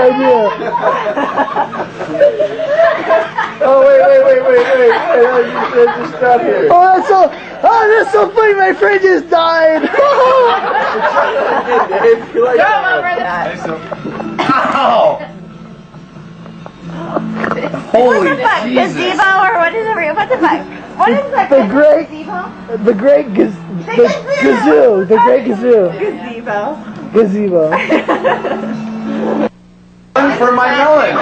idea. Oh, wait. Let's just stop here. That's so funny. My friend just died. Dave, you like that. Ow! Holy Jesus. Gazebo or what is it? What the fuck? What is that? The great gazoo. The great gazoo. Gazebo. Gazebo. For my melon.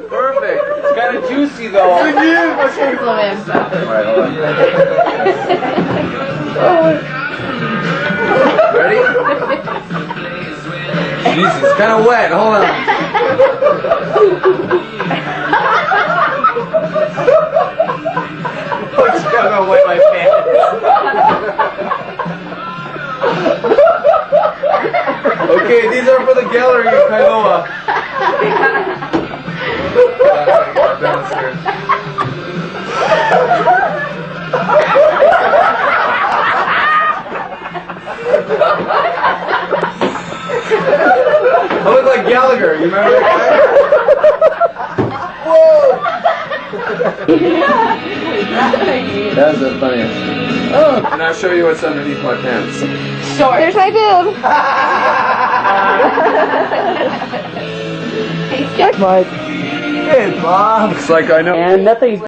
Perfect. It's kind of juicy though. Alright, Alright, hold on. Ready? Jesus, it's kind of wet. Hold on. Oh, it's gonna wet my pants. Okay, these are for the gallery in Kailua. Downstairs. I look like Gallagher, you remember that guy? Whoa! That was the funniest. Oh. And I'll show you what's underneath my pants. Short. There's my boob. Mike. Hey, Bob. It's like I know. And nothing.